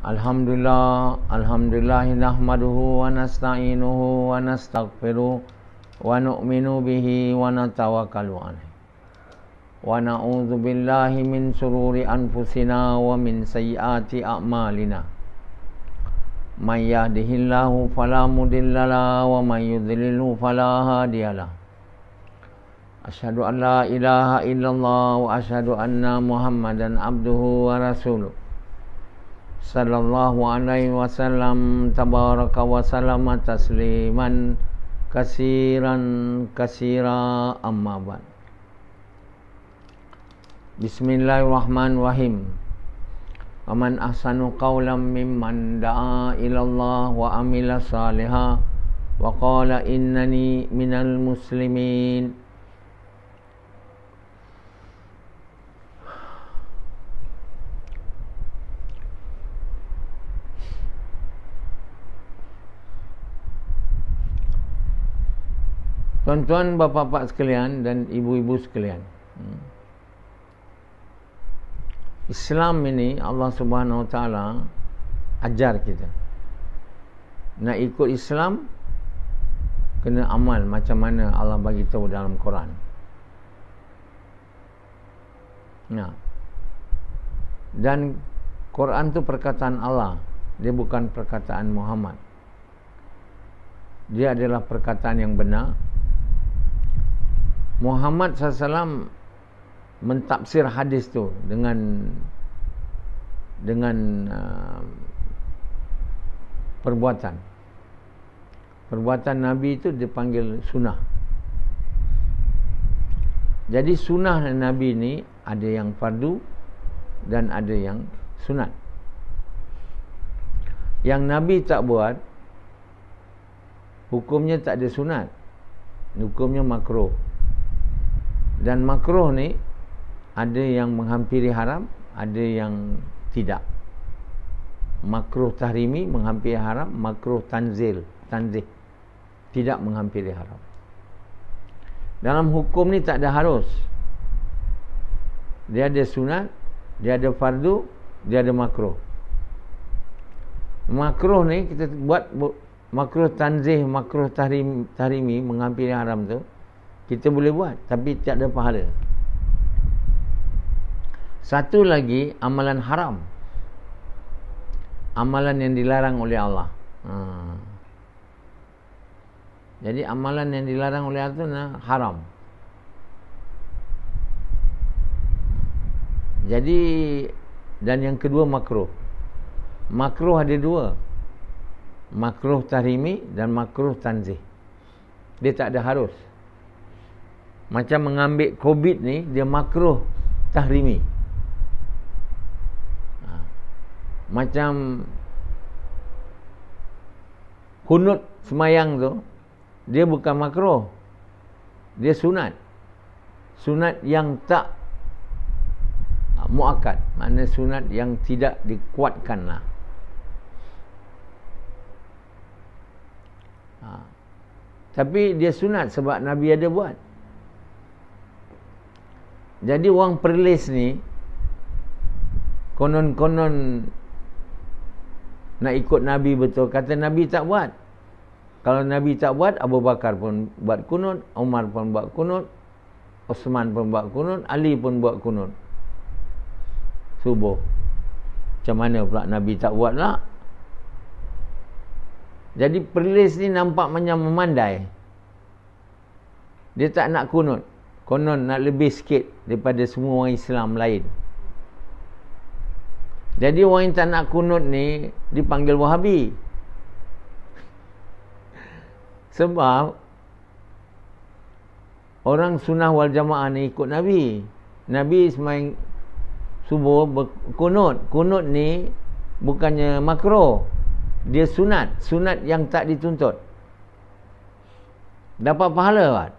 Alhamdulillah nahmaduhu wa nasta'inuhu wa nastaghfiruh wa nu'minu bihi wa natawakkalu alaihi wa na'udzu billahi min shururi anfusina wa min sayyiati a'malina. May yahdihillahu fala mudhillalah wa may yudhlilhu fala hadiyalah. Asyhadu an la ilaha illallah wa asyhadu anna Muhammadan abduhu wa rasuluh. Sallallahu alaihi wasallam tabaraka wa sallama tasliman kasira amma ba'd. Bismillahirrahmanirrahim. Aman ahsanu qawlan mimman da'a ilallah wa amila saliha wa qala innani minal muslimin. Tuan-tuan, bapa-bapa sekalian dan ibu-ibu sekalian, Islam ini Allah Subhanahu Wa Taala ajar kita nak ikut Islam, kena amal macam mana Allah bagi tahu dalam Quran. Nah, dan Quran tu perkataan Allah, dia bukan perkataan Muhammad. Dia adalah perkataan yang benar. Muhammad SAW mentafsir hadis tu dengan perbuatan Nabi itu dipanggil sunnah. Jadi sunnah Nabi ni ada yang fardu dan ada yang sunat. Yang Nabi tak buat, hukumnya tak ada sunat, hukumnya makruh. Dan makruh ni ada yang menghampiri haram, ada yang tidak. Makruh tahrimi menghampiri haram, makruh tanzih tidak menghampiri haram. Dalam hukum ni tak ada harus. Dia ada sunat, dia ada fardu, dia ada makruh. Makruh ni kita buat makruh tanzih, makruh tahrimi menghampiri haram tu kita boleh buat, tapi tak ada pahala. Satu lagi, amalan haram, amalan yang dilarang oleh Allah. Jadi amalan yang dilarang oleh Allah itu haram. Jadi, dan yang kedua makruh. Makruh ada dua, makruh tahrimi dan makruh tanzih. Dia tak ada harus. Macam mengambil COVID ni, dia makruh tahrimi. Macam kunut semayang tu, dia bukan makruh, dia sunat. Sunat yang tak muakkad, maknanya sunat yang tidak dikuatkan lah. Tapi dia sunat sebab Nabi ada buat. Jadi orang perlis ni konon-konon nak ikut Nabi betul, kata Nabi tak buat. Kalau Nabi tak buat, Abu Bakar pun buat kunut, Umar pun buat kunut, Osman pun buat kunut, Ali pun buat kunut subuh. Macam mana pula Nabi tak buat lah? Jadi perlis ni nampak macam memandai. Dia tak nak kunut, konon nak lebih sikit daripada semua orang Islam lain. Jadi orang yang tak nak kunut ni dipanggil Wahabi. Sebab orang sunnah wal jamaah ni ikut Nabi. Nabi semain subuh berkunut. Kunut ni bukannya makruh, dia sunat. Sunat yang tak dituntut. Dapat pahala kan?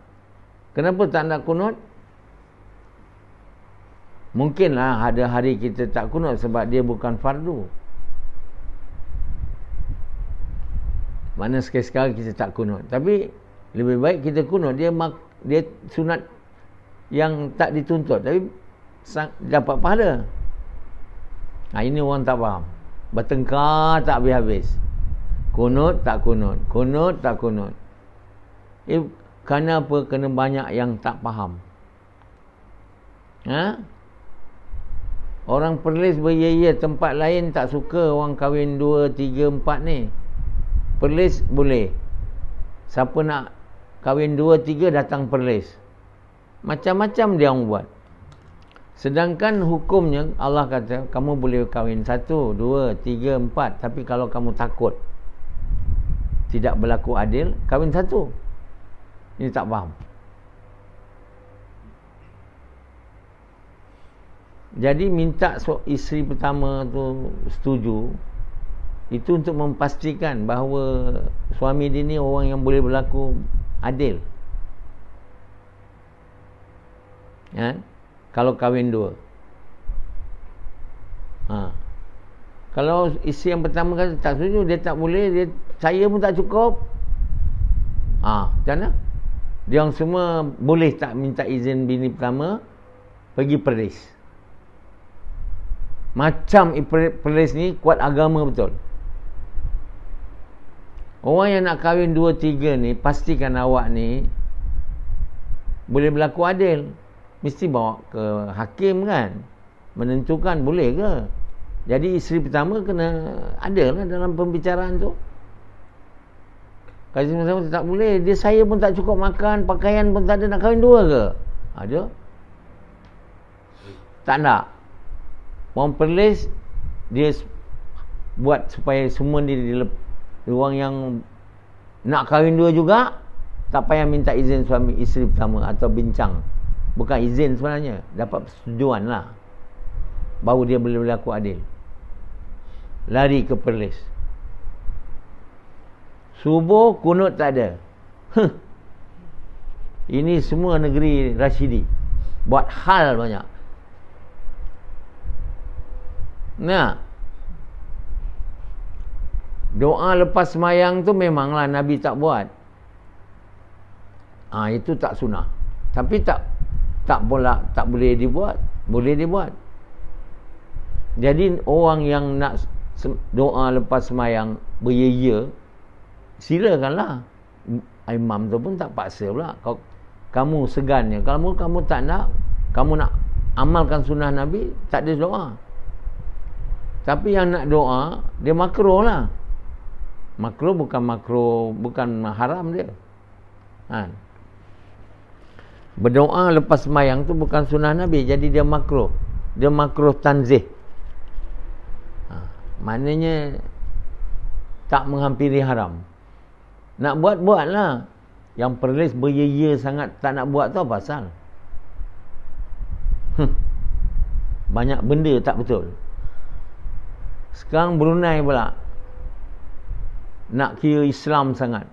Kenapa tak nak kunut? Mungkinlah ada hari kita tak kunut sebab dia bukan fardu. Mana sekali-sekala kita tak kunut. Tapi lebih baik kita kunut. Dia sunat yang tak dituntut, tapi dapat pahala. Ini orang tak faham. bertengkar tak habis-habis. Kunut tak kunut, kunut tak kunut. Kerana apa? Kena banyak yang tak faham. Orang Perlis beria-ia, tempat lain tak suka orang kahwin 2, 3, 4 ni. Perlis boleh. Siapa nak kahwin 2, 3 datang Perlis. Macam-macam dia orang buat. Sedangkan hukumnya Allah kata kamu boleh kahwin 1, 2, 3, 4, tapi kalau kamu takut tidak berlaku adil, kahwin 1. Ini tak faham. Jadi minta isteri pertama tu setuju, itu untuk memastikan bahawa suami dia ni orang yang boleh berlaku adil. Kalau kahwin 2. Kalau isteri yang pertama kata tak setuju, dia tak boleh, saya pun tak cukup. Macam mana? Dia orang semua boleh tak minta izin bini pertama pergi Perlis. Macam Perlis ni kuat agama betul. Orang yang nak kahwin 2, 3 ni, pastikan awak ni boleh berlaku adil. Mesti bawa ke hakim kan, menentukan boleh ke. Jadi isteri pertama kena ada lah dalam pembicaraan tu. Kalau isteri pertama tak boleh, dia saya pun tak cukup makan, pakaian pun tak ada, nak kahwin 2 ke? Ada? Tak nak. Orang Perlis dia buat supaya semua dia orang yang nak kahwin 2 juga tak payah minta izin suami isteri pertama atau bincang. Bukan izin sebenarnya, dapat persetujuan lah, baru dia boleh berlaku adil. Lari ke Perlis. Subuh kunut tak ada. Ini semua negeri Rashidi, buat hal banyak. Doa lepas semayang tu memanglah Nabi tak buat. Itu tak sunnah. Tapi tak boleh dibuat. Boleh dibuat. Jadi orang yang nak doa lepas semayang beria-ia, silakanlah. Imam tu pun tak paksa pula. Kamu segannya, kalau kamu tak nak, kamu nak amalkan sunnah Nabi, tak ada doa. Tapi yang nak doa, dia makruh lah. Makruh, bukan haram dia. Berdoa lepas semayang tu bukan sunnah Nabi, jadi dia makruh. Dia makruh tanzih. Maknanya tak menghampiri haram. Nak buatlah. Yang Perlis beria-ia sangat tak nak buat tu apa pasal? Banyak benda tak betul. Sekarang Brunei pula nak kira Islam sangat.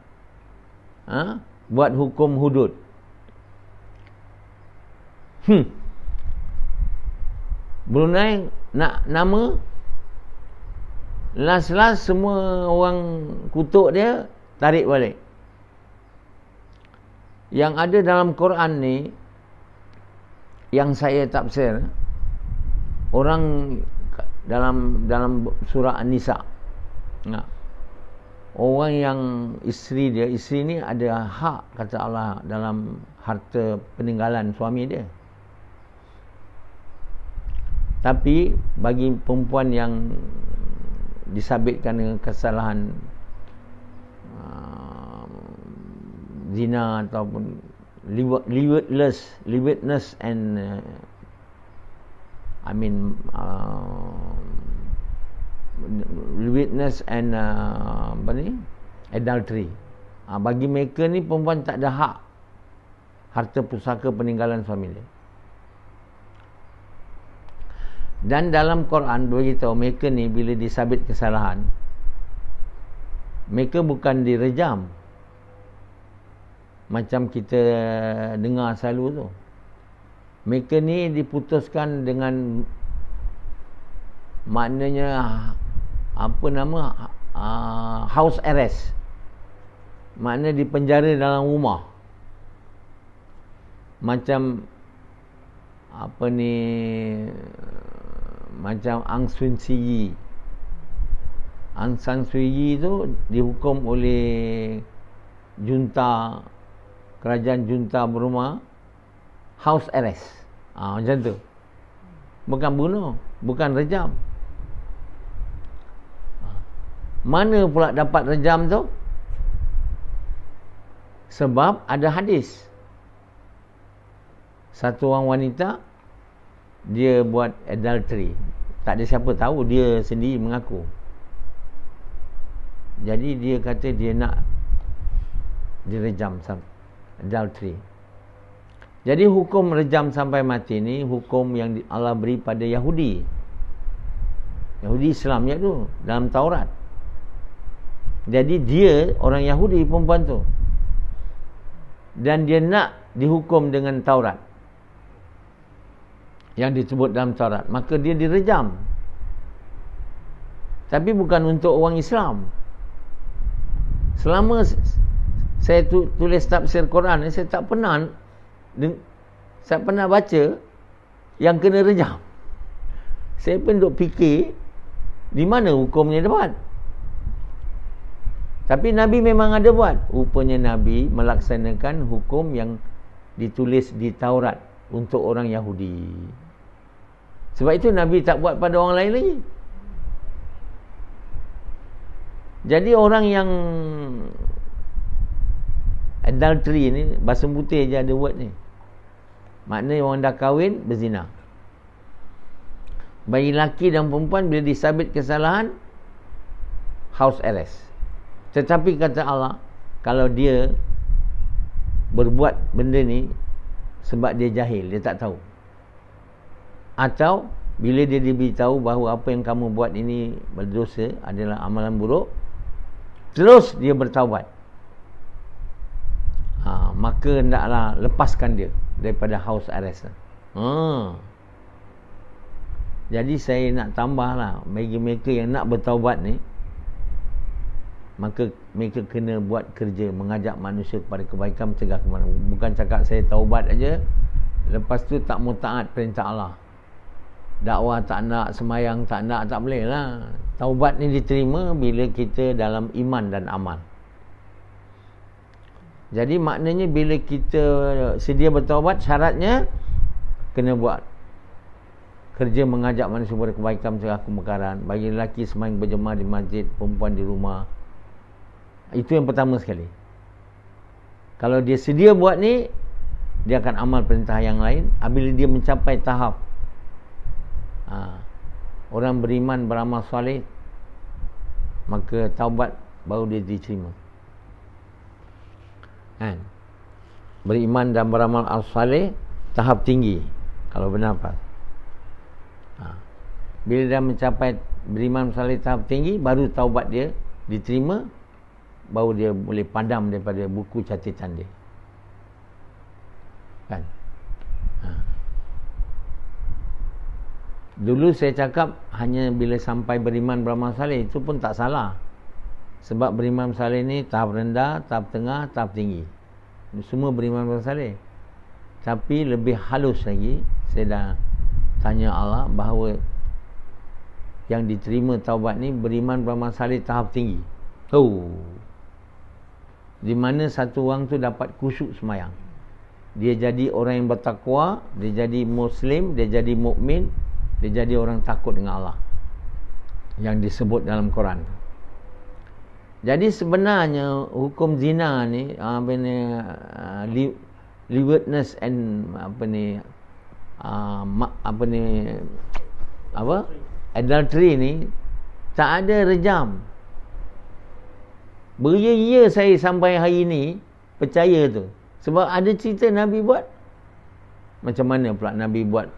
Buat hukum hudud. Brunei nak nama, last semua orang kutuk dia, tarik balik. Yang ada dalam Quran ni, yang saya tafsir, orang dalam surah An-Nisa, orang yang isteri ni ada hak, kata Allah, dalam harta peninggalan suami dia. Tapi bagi perempuan yang disabitkan dengan kesalahan zina ataupun lewitness and lewitness and adultery. Bagi mereka ni perempuan tak ada hak harta pusaka peninggalan suami dia. Dan dalam Quran beritahu mereka ni bila disabit kesalahan, mereka bukan direjam macam kita dengar selalu tu. Mereka ni diputuskan dengan, maknanya house arrest. Maknanya dipenjara dalam rumah. Macam macam Aung San Suu Kyi Aung San Suu Kyi tu dihukum oleh junta, kerajaan junta Burma, house arrest. Macam tu. Bukan bunuh, bukan rejam. Mana pula dapat rejam tu? Sebab ada hadis. Satu orang wanita, dia buat adultery. Tak ada siapa tahu, dia sendiri mengaku. Jadi dia kata dia nak direjam, adultery. Jadi hukum rejam sampai mati ni hukum yang Allah beri pada Yahudi. Yahudi Islam tu dalam Taurat. Jadi dia orang Yahudi perempuan tu. Dan dia nak dihukum dengan Taurat. Yang disebut dalam Taurat. Maka dia direjam. Tapi bukan untuk orang Islam. Selama saya tulis tafsir Quran ni, saya tak pernah baca yang kena rejam. Saya pun duk fikir di mana hukumnya dapat. Tapi Nabi memang ada buat. Rupanya Nabi melaksanakan hukum yang ditulis di Taurat untuk orang Yahudi. Sebab itu Nabi tak buat pada orang lain lagi. Jadi orang yang adultery ni, bahasa putih je ada word ni. Maknanya orang dah kahwin, berzina. Bagi lelaki dan perempuan, bila disabit kesalahan, house arrest. Tetapi kata Allah, kalau dia berbuat benda ni sebab dia jahil, dia tak tahu. Atau bila dia diberitahu bahawa apa yang kamu buat ini berdosa, adalah amalan buruk, terus dia bertaubat, maka hendaklah lepaskan dia daripada house arrest. Jadi saya nak tambahlah, bagi mereka yang nak bertaubat ni, maka mereka kena buat kerja mengajak manusia kepada kebaikan, mencegah kemarahan. Bukan cakap saya taubat aja, lepas tu tak mau taat perintah Allah. Dakwah tak nak, semayang tak nak, tak boleh lah. Taubat ni diterima bila kita dalam iman dan amal. Jadi maknanya bila kita sedia bertaubat, syaratnya kena buat kerja mengajak manusia kepada kebaikan, mencegah kemungkaran. Bagi lelaki semayang berjemaah di masjid, perempuan di rumah. Itu yang pertama sekali. Kalau dia sedia buat ni, dia akan amal perintah yang lain. Apabila dia mencapai tahap orang beriman beramal soleh, maka taubat baru dia diterima. Kan? Beriman dan beramal soleh tahap tinggi kalau benar apa. Bila dia mencapai beriman soleh tahap tinggi, baru taubat dia diterima, baru dia boleh padam daripada buku catatan dia. Kan? Dulu saya cakap hanya bila sampai beriman beramal saleh, itu pun tak salah. Sebab beriman saleh ni tahap rendah, tahap tengah, tahap tinggi. Semua beriman beramal saleh. Tapi lebih halus lagi, saya dah tanya Allah bahawa yang diterima taubat ni beriman beramal saleh tahap tinggi. Di mana satu orang tu dapat khusyuk semayang. Dia jadi orang yang bertakwa, dia jadi Muslim, dia jadi mukmin, dia jadi orang takut dengan Allah, yang disebut dalam Quran. Jadi sebenarnya hukum zina ni, lewdness and adultery ni, tak ada rejam. Beria-ia saya sampai hari ni percaya tu. Sebab ada cerita Nabi buat. Macam mana pula Nabi buat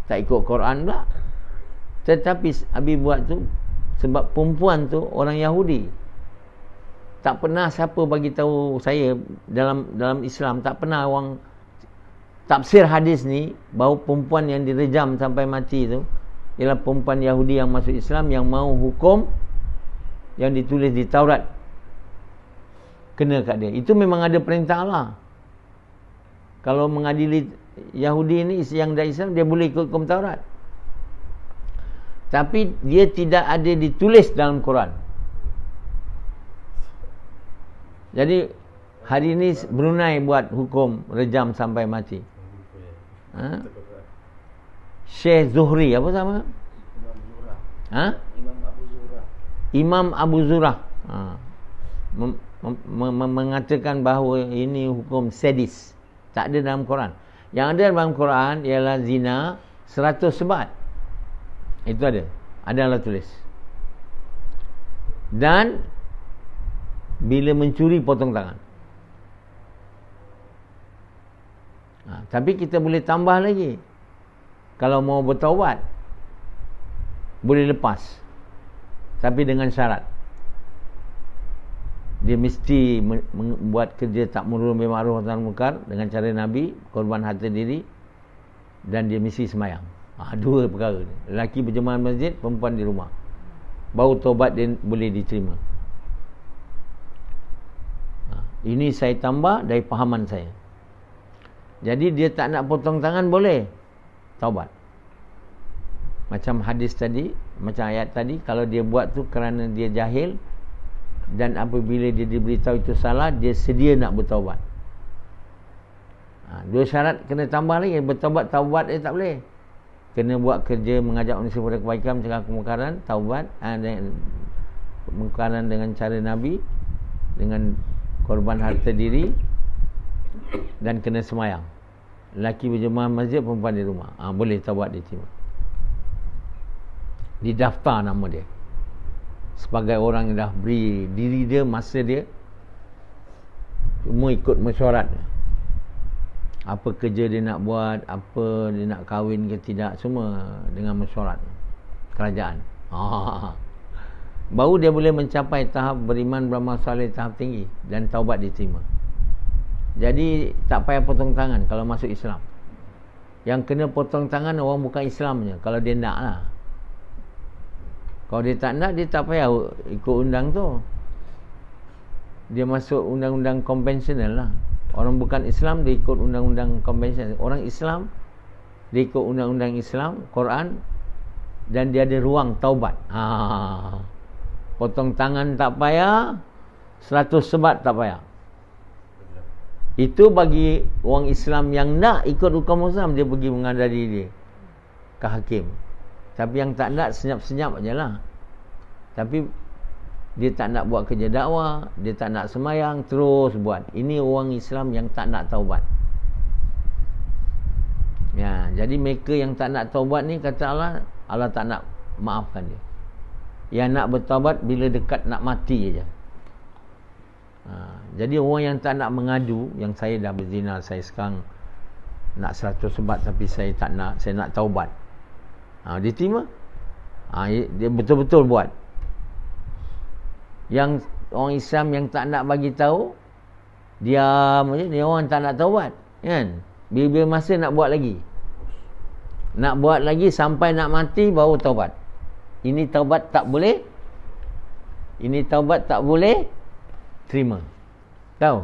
tak ikut Quran pula? Tetapi Nabi buat tu sebab perempuan tu orang Yahudi. Tak pernah siapa bagi tahu saya dalam Islam, tak pernah orang tafsir hadis ni bahawa perempuan yang direjam sampai mati tu ialah perempuan Yahudi yang masuk Islam, yang mau hukum yang ditulis di Taurat kena kat dia. Itu memang ada perintah Allah. Kalau mengadili Yahudi ni yang dah Islam, dia boleh ikut hukum Taurat. Tapi dia tidak ada ditulis dalam Quran. Jadi hari ini Brunei buat hukum rejam sampai mati. Syekh Zuhri apa sama? Imam Abu Zurah. Mengatakan bahawa ini hukum sadis. Tak ada dalam Quran. Yang ada dalam Quran ialah zina 100 sebat. Itu ada. Ada Allah tulis. Dan bila mencuri potong tangan. Tapi kita boleh tambah lagi. Kalau mau bertaubat boleh lepas. Tapi dengan syarat. Dia mesti membuat kerja tak murur bil ma'ruf wa nahi munkar dengan cara Nabi, korban harta diri, dan dia mesti semayang. Dua perkara ni. Lelaki berjemaah masjid, perempuan di rumah. Baru taubat dia boleh diterima. Ini saya tambah dari pahaman saya. Jadi dia tak nak potong tangan boleh taubat. Macam hadis tadi, macam ayat tadi, kalau dia buat tu kerana dia jahil dan apabila dia diberitahu itu salah, dia sedia nak bertaubat. Dua syarat kena tambah lagi. Bertaubat, taubat tak boleh. Kena buat kerja mengajak manusia kepada kebaikan, mencegah kemungkaran, taubat, kemungkaran dengan cara Nabi, dengan korban harta diri, dan kena semayang. Lelaki berjemaah masjid, perempuan di rumah. Boleh taubat diterima. Didaftar nama dia sebagai orang yang dah beri diri dia, masa dia, semua ikut mesyuarat. Apa kerja dia nak buat, apa dia nak kahwin ke tidak, semua dengan mesyuarat kerajaan. Baru dia boleh mencapai tahap beriman, beramal soleh, tahap tinggi, dan taubat diterima. Jadi tak payah potong tangan kalau masuk Islam. Yang kena potong tangan orang bukan Islamnya, kalau dia nak lah. Kalau dia tak nak, dia tak payah ikut undang tu. Dia masuk undang-undang konvensional lah. Orang bukan Islam, dia ikut undang-undang konvensional. Orang Islam, dia ikut undang-undang Islam, Quran, dan dia ada ruang taubat. Potong tangan tak payah, 100 sebat tak payah. Itu bagi orang Islam yang nak ikut hukum Islam, dia pergi mengadari dia ke hakim. Tapi yang tak nak, senyap-senyap je lah. Tapi dia tak nak buat kerja dakwah, dia tak nak semayang, terus buat. Ini orang Islam yang tak nak taubat. Ya, jadi mereka yang tak nak taubat ni, kata Allah, Allah tak nak maafkan dia. Yang nak bertaubat bila dekat nak mati je. Jadi orang yang tak nak mengadu, yang saya dah berzina, saya sekarang nak 100 sebat tapi saya tak nak, saya nak taubat. Dia terima. Dia betul-betul buat. Yang orang Islam yang tak nak bagi tahu, diam aja, dia orang tak nak taubat, kan? Bila masa nak buat lagi. Nak buat lagi sampai nak mati baru taubat. Ini taubat tak boleh. Ini taubat tak boleh terima. Tahu?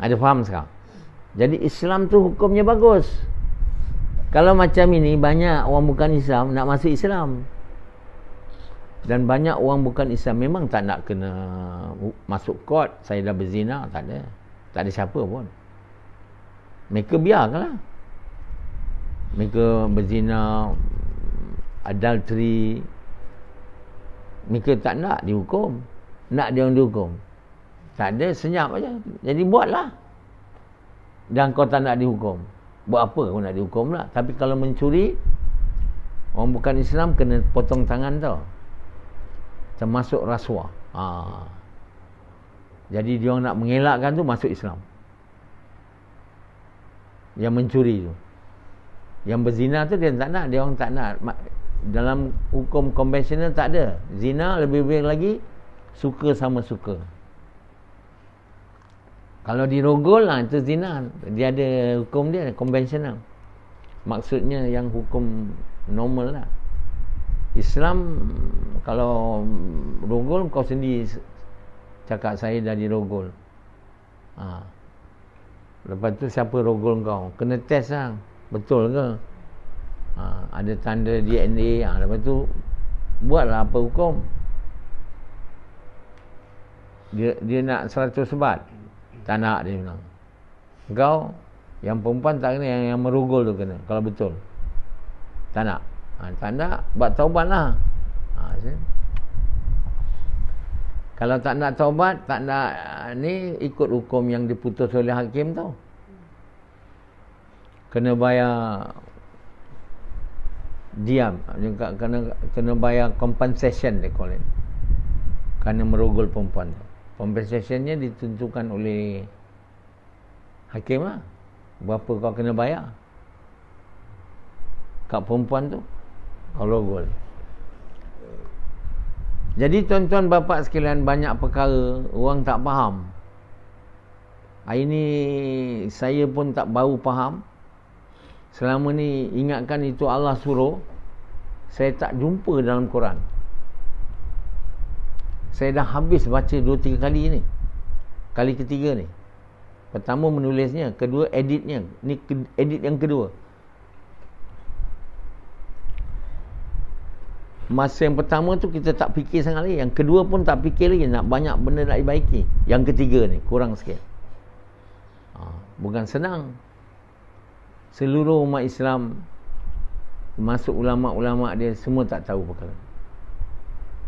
Ada faham sekarang? Jadi Islam tu hukumnya bagus. Kalau macam ini, banyak orang bukan Islam nak masuk Islam. Dan banyak orang bukan Islam memang tak nak kena masuk court, saya dah berzina, tak ada. Tak ada siapa pun. Mereka biarkanlah. Mereka berzina, adultery. Mereka tak nak dihukum. Nak dia orang dihukum. Tak ada, senyap aja. Jadi buatlah. Dan kau tak nak dihukum. Buat apa kau nak dihukum lah. Tapi kalau mencuri, orang bukan Islam kena potong tangan tau. Termasuk rasuah. Jadi dia orang nak mengelakkan tu masuk Islam. Yang mencuri tu. Yang berzina tu dia tak nak. Dia orang tak nak. Dalam hukum konvensional tak ada. Zina lebih-lebih lagi suka sama suka. Kalau dirogol lah itu zina. Dia ada hukum dia konvensional. Maksudnya yang hukum normal lah. Islam kalau rogol kau sendiri cakap saya dah dirogol. Lepas tu siapa rogol kau? Kena test lah. Betul ke? Ada tanda DNA. Lepas tu buatlah apa hukum. dia nak 100 sebat. Tak nak, dia bilang. Kau yang perempuan tak kena, yang merugul tu kena. Kalau betul. Tak nak. Tak nak, buat taubat lah. Kalau tak nak taubat, tak nak ni, ikut hukum yang diputus oleh hakim tau. Kena bayar diam, kena bayar compensation, dia call it, kerana merogol perempuan tu. Compensationnya ditentukan oleh hakim lah. Berapa kau kena bayar kat perempuan tu kau rogol. Jadi tuan-tuan bapa sekalian, banyak perkara orang tak faham. Hari ni saya pun tak baru faham. Selama ni ingatkan itu Allah suruh. Saya tak jumpa dalam Quran. Saya dah habis baca 2-3 kali ni. Kali ketiga ni. Pertama menulisnya, kedua editnya. Ni edit yang kedua. Masa yang pertama tu kita tak fikir sangat lagi. Yang kedua pun tak fikir lagi. Nak banyak benda nak dibaiki. Yang ketiga ni kurang sikit. Bukan senang. Seluruh umat Islam, masuk ulama'-ulama' dia, semua tak tahu perkara.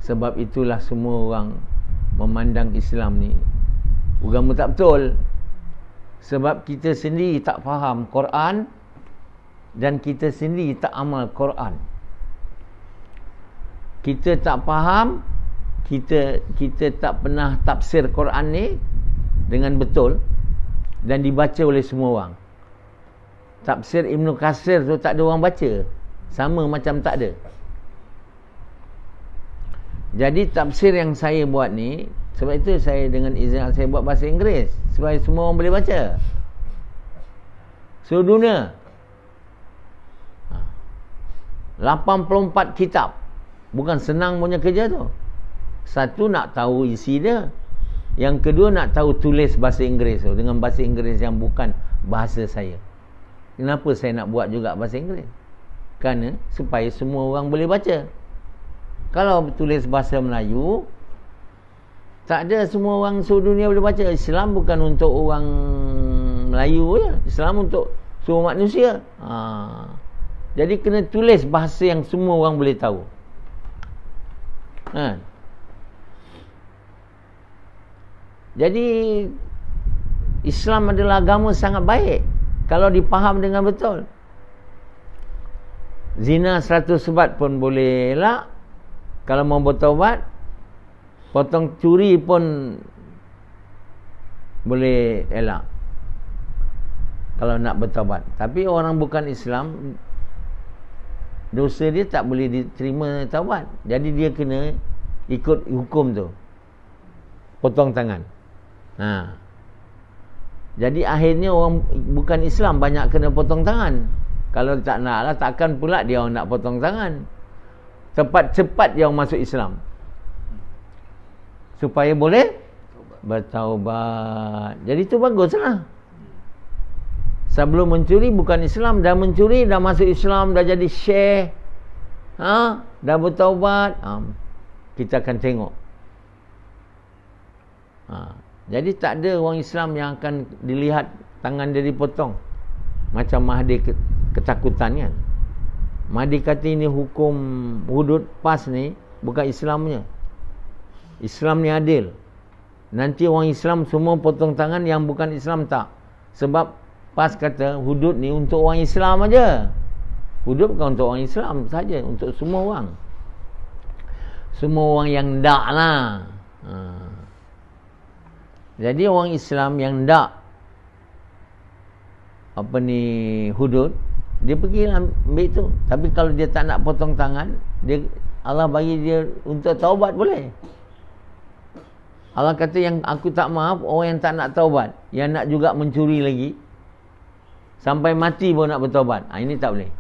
Sebab itulah semua orang memandang Islam ni agama tak betul. Sebab kita sendiri tak faham Quran, dan kita sendiri tak amal Quran. Kita tak faham, kita tak pernah tafsir Quran ni dengan betul, dan dibaca oleh semua orang. Tafsir Ibn Katsir tu tak ada orang baca. Sama macam tak ada. Jadi tafsir yang saya buat ni, sebab itu saya dengan izin saya buat bahasa Inggeris, supaya semua orang boleh baca. Seluruh dunia. 84 kitab. Bukan senang punya kerja tu. Satu, nak tahu isi dia. Yang kedua, nak tahu tulis bahasa Inggeris tu, dengan bahasa Inggeris yang bukan bahasa saya. Kenapa saya nak buat juga bahasa Inggeris? Kerana supaya semua orang boleh baca. Kalau tulis bahasa Melayu, tak ada semua orang seluruh dunia boleh baca. Islam bukan untuk orang Melayu je. Islam untuk semua manusia. Jadi kena tulis bahasa yang semua orang boleh tahu. Jadi Islam adalah agama sangat baik kalau dipaham dengan betul. Zina 100 sebat pun boleh elak kalau mau bertaubat. Potong curi pun boleh elak kalau nak bertaubat. Tapi orang bukan Islam, dosa dia tak boleh diterima taubat. Jadi dia kena ikut hukum tu, potong tangan. Jadi akhirnya orang bukan Islam banyak kena potong tangan. Kalau tak nak lah, takkan pula dia orang nak potong tangan. Cepat-cepat dia orang masuk Islam, supaya boleh bertaubat. Jadi itu baguslah. Sebelum mencuri bukan Islam, dah mencuri, dah masuk Islam, dah jadi syekh, dah bertaubat, kita akan tengok. Jadi tak ada orang Islam yang akan dilihat tangan dia dipotong macam Mahdi ketakutan kan. Mahdi kata ini hukum hudud pas ni bukan Islamnya. Islam ni adil. Nanti orang Islam semua potong tangan, yang bukan Islam tak. Sebab pas kata hudud ni untuk orang Islam aja. Hudud bukan untuk orang Islam saja, untuk semua orang. Semua orang yang ndak lah. Jadi orang Islam yang ndak hudud, dia pergi ambil tu. Tapi kalau dia tak nak potong tangan, Allah bagi dia untuk taubat boleh. Allah kata yang aku tak maaf orang yang tak nak taubat, yang nak juga mencuri lagi sampai mati pun nak bertaubat. Ini tak boleh.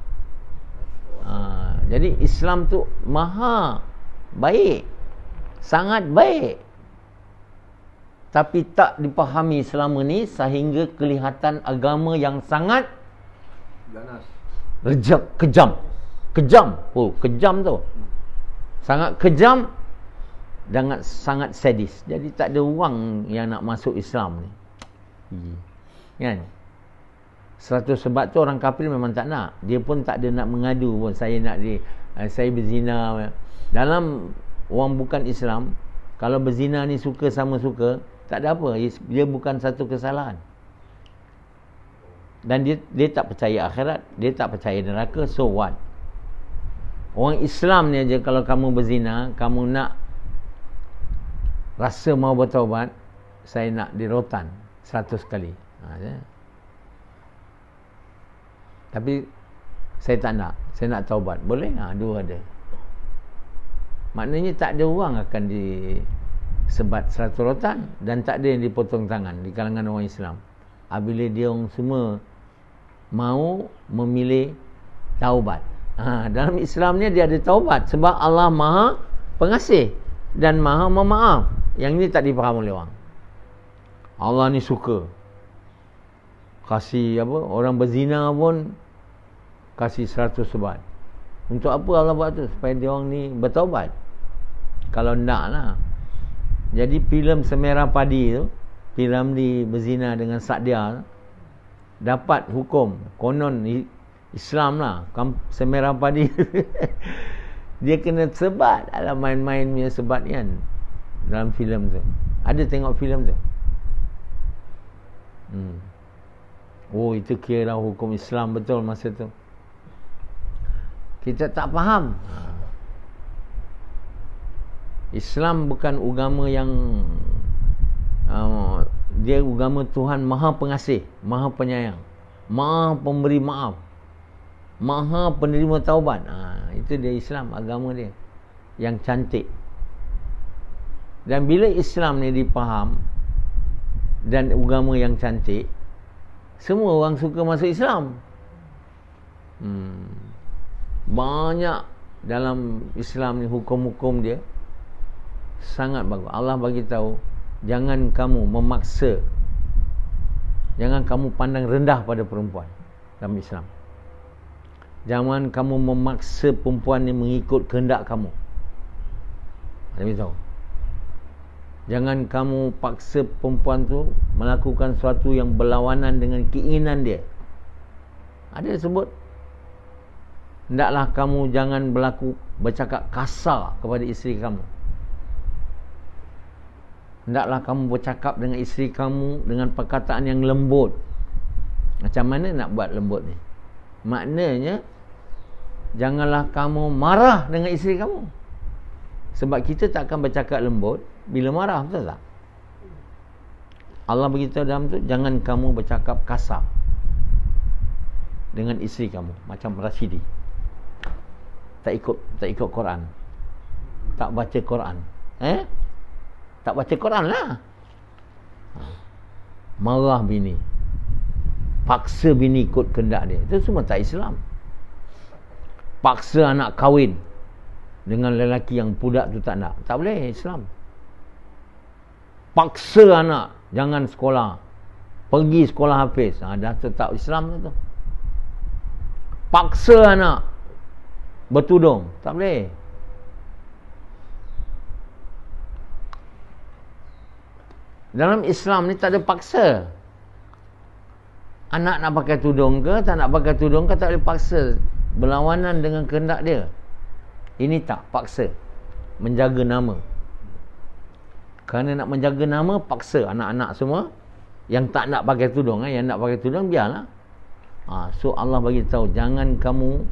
Jadi Islam tu maha baik, sangat baik, tapi tak dipahami selama ni sehingga kelihatan agama yang sangat ganas, kejam. Kejam tu sangat kejam, sangat sadis. Jadi tak ada orang yang nak masuk Islam ni. Kan? 100 sebab tu orang kafir memang tak nak. Dia pun tak ada nak mengadu pun, saya berzina. Dalam orang bukan Islam, kalau berzina ni suka sama suka, tak ada apa. Dia bukan satu kesalahan. Dan dia tak percaya akhirat, dia tak percaya neraka. So what? Orang Islam ni aja, kalau kamu berzina, kamu nak rasa mau bertaubat, saya nak dirotan 100 kali. Tapi saya tak nak, saya nak taubat. Boleh? Dua ada. Maknanya tak ada orang akan disebat 100 rotan, dan tak ada yang dipotong tangan di kalangan orang Islam. Bila dia orang semua mau memilih taubat. Dalam Islam ni dia ada taubat, sebab Allah Maha Pengasih dan Maha Memaaf. Yang ini tak difaham oleh orang. Allah ni suka kasih orang berzina pun kasih 100 sebat. Untuk apa Allah buat tu? Supaya dia orang ni bertaubat. Kalau nak lah. Jadi filem Semerah Padi tu, filem di berzina dengan Sadia, dapat hukum konon Islam lah, Semerah Padi. Dia kena sebat dalam main-main punya sebat kan, dalam filem tu. Ada tengok filem tu? Oh, itu kira hukum Islam betul masa tu. Kita tak faham. Islam bukan agama yang dia agama Tuhan Maha Pengasih, Maha Penyayang, Maha Pemberi Maaf, Maha Penerima Taubat. Itu dia Islam, agama dia yang cantik. Dan bila Islam ni dipaham dan agama yang cantik, semua orang suka masuk Islam. Banyak dalam Islam ni hukum-hukum dia sangat bagus. Allah bagi tahu, jangan kamu memaksa, jangan kamu pandang rendah pada perempuan dalam Islam. Jangan kamu memaksa perempuan ni mengikut kehendak kamu. Ada tahu? Jangan kamu paksa perempuan tu melakukan sesuatu yang berlawanan dengan keinginan dia. Ada sebut, hendaklah kamu jangan bercakap kasar kepada isteri kamu. Hendaklah kamu bercakap dengan isteri kamu dengan perkataan yang lembut. Macam mana nak buat lembut ni? Maknanya, janganlah kamu marah dengan isteri kamu. Sebab kita tak akan bercakap lembut bila marah, betul tak? Allah beritahu dalam tu, jangan kamu bercakap kasar dengan isteri kamu. Macam Rashidi, tak ikut Quran, tak baca Quran. Tak baca Quran lah. Marah bini, paksa bini ikut kehendak dia. Itu semua tak Islam. Paksa anak kahwin dengan lelaki yang budak tu tak nak. Tak boleh Islam. Paksa anak jangan sekolah, pergi sekolah hafiz. Dah tu tak Islam tu. Paksa anak bertudung, tak boleh. Dalam Islam ni tak ada paksa. Anak nak pakai tudung ke, tak nak pakai tudung ke, tak boleh paksa. Berlawanan dengan kehendak dia. Ini tak paksa. Menjaga nama. Kerana nak menjaga nama, paksa anak-anak semua yang tak nak pakai tudung. Yang nak pakai tudung, biarlah. So Allah bagi tahu, jangan kamu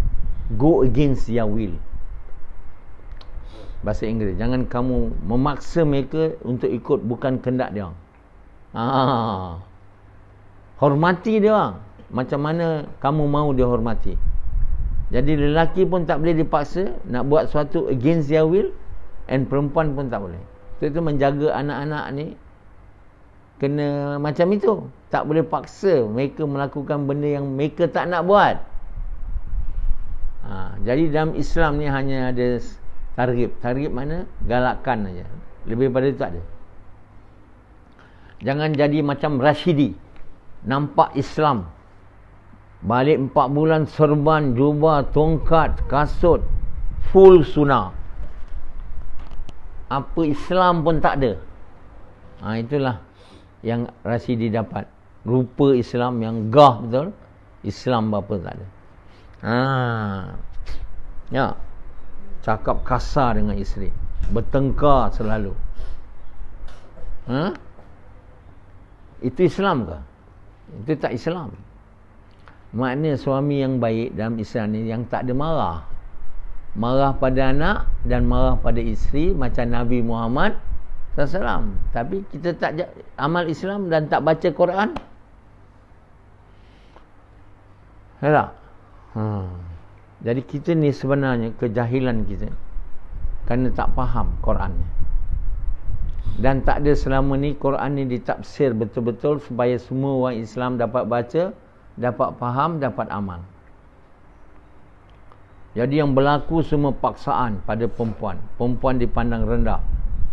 go against your will. Bahasa Inggeris, jangan kamu memaksa mereka untuk ikut bukan kehendak dia. Hormati dia macam mana kamu mahu dia hormati. Jadi lelaki pun tak boleh dipaksa nak buat sesuatu against their will, and perempuan pun tak boleh. Itu menjaga anak-anak ni kena macam itu. Tak boleh paksa mereka melakukan benda yang mereka tak nak buat. Jadi dalam Islam ni hanya ada targhib. Targhib mana? Galakkan aja. Lebih pada itu tak ada. Jangan jadi macam Rashidi, nampak Islam, balik 4 bulan serban, jubah, tongkat, kasut, full sunnah. apa Islam pun tak ada. Itulah yang Rasidi dapat. Rupa Islam yang gah betul. Islam apa tak ada. Ya. Cakap kasar dengan isteri. Bertengkar selalu. Itu Islam ke? Itu tak Islam. Maknanya suami yang baik dalam Islam ni yang tak ada marah. Marah pada anak dan marah pada isteri macam Nabi Muhammad SAW. Tapi kita tak amal Islam dan tak baca Quran. Tak? Jadi kita ni sebenarnya kejahilan kita kerana tak faham Quran ni. Dan tak ada selama ni Quran ni ditafsir betul-betul supaya semua orang Islam dapat baca, dapat faham, dapat amal. Jadi yang berlaku semua paksaan pada perempuan. Perempuan dipandang rendah.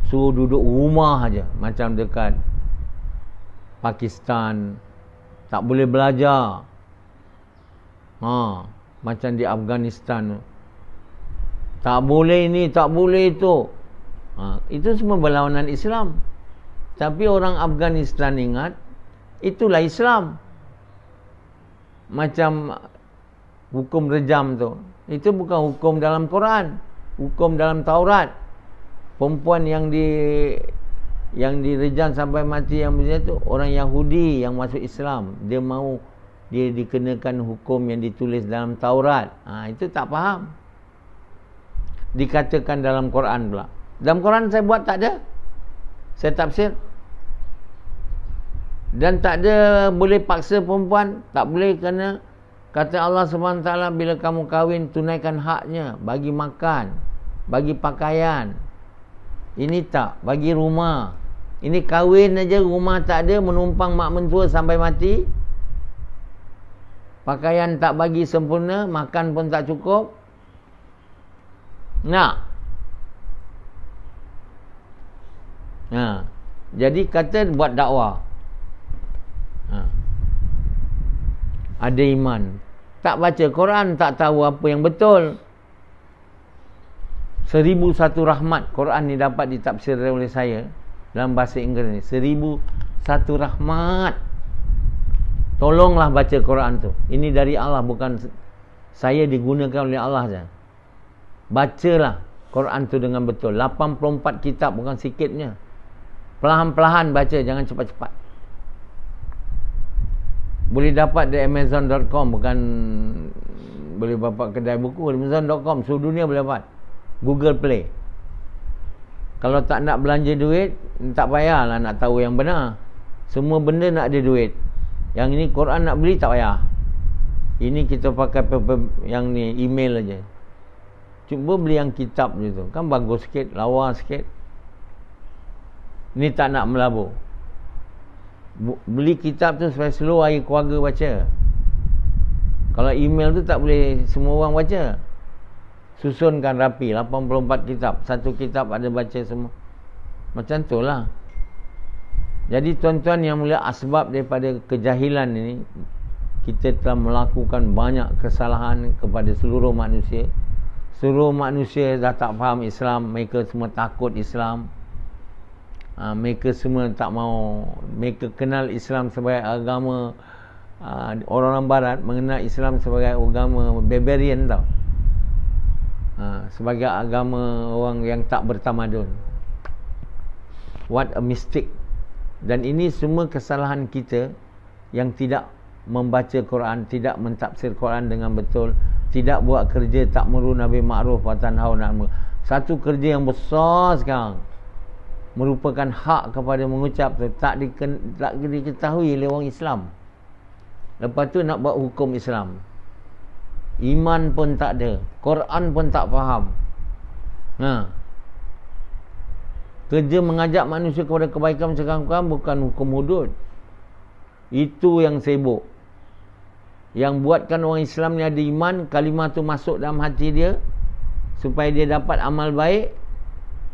Suruh duduk rumah aja, macam dekat Pakistan. Tak boleh belajar. Macam di Afghanistan. Tak boleh ini, tak boleh itu. Itu semua berlawanan Islam. Tapi orang Afghanistan ingat itulah Islam. Macam hukum rejam tu, itu bukan hukum dalam Quran, hukum dalam Taurat. Perempuan yang direjam sampai mati yang macam tu orang Yahudi yang masuk Islam. Dia dikenakan hukum yang ditulis dalam Taurat. Itu tak faham. Dikatakan dalam Quran pula. Dalam Quran saya buat tak ada. Saya tafsir. Dan tak ada boleh paksa perempuan. Tak boleh kerana kata Allah SWT, bila kamu kahwin, tunaikan haknya. Bagi makan, bagi pakaian. Ini tak, bagi rumah. Ini kahwin aja, rumah tak ada, menumpang mak mentua sampai mati. Pakaian tak bagi sempurna, makan pun tak cukup. Jadi kata buat dakwah. Ada iman. Tak baca Quran, tak tahu apa yang betul. 1001 rahmat Quran ni dapat ditafsir oleh saya dalam bahasa Inggeris ni. 1001 rahmat. Tolonglah baca Quran tu. Ini dari Allah, bukan saya digunakan oleh Allah saja. Bacalah Quran tu dengan betul. 84 kitab, bukan sikitnya. Perlahan-perlahan baca, jangan cepat-cepat. Boleh dapat di Amazon.com, bukan boleh dapat kedai buku. Amazon.com, seluruh dunia boleh dapat. Google Play. Kalau tak nak belanja duit, tak payahlah nak tahu yang benar. Semua benda nak ada duit. Yang ini Quran nak beli tak payah. Ini kita pakai yang ni email aja. Cuba beli yang kitab je tu. Kan bagus sikit, lawa sikit. Ni tak nak melabur. Beli kitab tu supaya seluruh ahli keluarga baca. Kalau email tu tak boleh semua orang baca. Susunkan rapi 84 kitab. Satu kitab ada baca semua. Macam tu lah. Jadi tuan-tuan yang mulia, asbab daripada kejahilan ini, kita telah melakukan banyak kesalahan kepada seluruh manusia. Seluruh manusia dah tak faham Islam. Mereka semua takut Islam. Mereka semua tak mau. Mereka kenal Islam sebagai agama, orang-orang barat mengenal Islam sebagai agama barbarian tau. Sebagai agama orang yang tak bertamadun. What a mistake. Dan ini semua kesalahan kita yang tidak membaca Quran, tidak mentafsir Quran dengan betul, tidak buat kerja ta'murun bil ma'ruf wa tanhaun 'anil munkar. Satu kerja yang besar sekarang, merupakan hak kepada mengucap tu, tak diketahui oleh orang Islam. Lepas tu nak buat hukum Islam. Iman pun tak ada, Quran pun tak faham. Kerja mengajak manusia kepada kebaikan mencegah kebaikan bukan hukum hudud. Itu yang sibuk. Yang buatkan orang Islam ni ada iman, kalimah tu masuk dalam hati dia supaya dia dapat amal baik,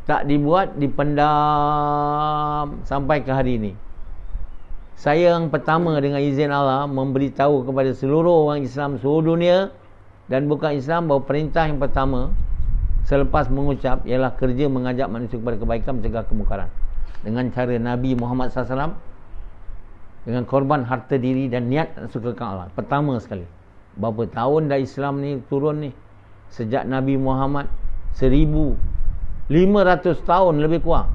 tak dibuat, dipendam sampai ke hari ini. Saya yang pertama dengan izin Allah memberitahu kepada seluruh orang Islam seluruh dunia dan bukan Islam bahawa perintah yang pertama selepas mengucap ialah kerja mengajak manusia kepada kebaikan, mencegah kemungkaran dengan cara Nabi Muhammad SAW, dengan korban harta diri dan niat sukakan Allah. Pertama sekali, berapa tahun dah Islam ni turun ni? Sejak Nabi Muhammad 1500 tahun lebih kurang,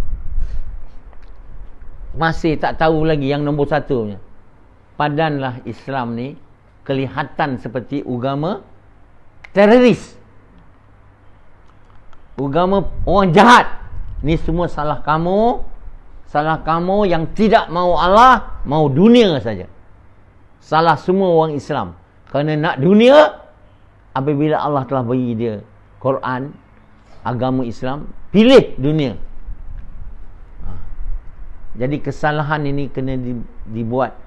masih tak tahu lagi yang nombor satunya. Padanlah Islam ni kelihatan seperti agama teroris, agama orang jahat. Ni semua salah kamu. Salah kamu yang tidak mau Allah, mau dunia saja. Salah semua orang Islam. Kerana nak dunia, apabila Allah telah beri dia Quran, agama Islam, pilih dunia. Jadi kesalahan ini kena dibuat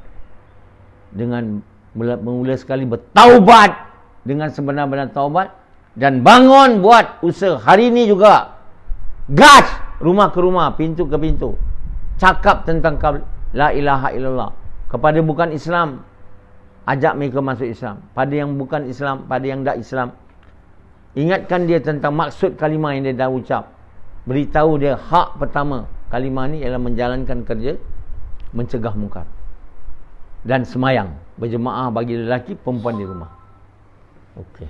dengan mula sekali bertaubat dengan sebenar-benar taubat, dan bangun buat usaha. Hari ini juga gas rumah ke rumah, pintu ke pintu, cakap tentang la ilaha illallah kepada bukan Islam, ajak mereka masuk Islam. Pada yang bukan Islam, pada yang tak Islam, ingatkan dia tentang maksud kalimah yang dia dah ucap. Beritahu dia hak pertama kalimah ni ialah menjalankan kerja, mencegah mungkar, dan semayang berjemaah bagi lelaki, perempuan di rumah. Okey.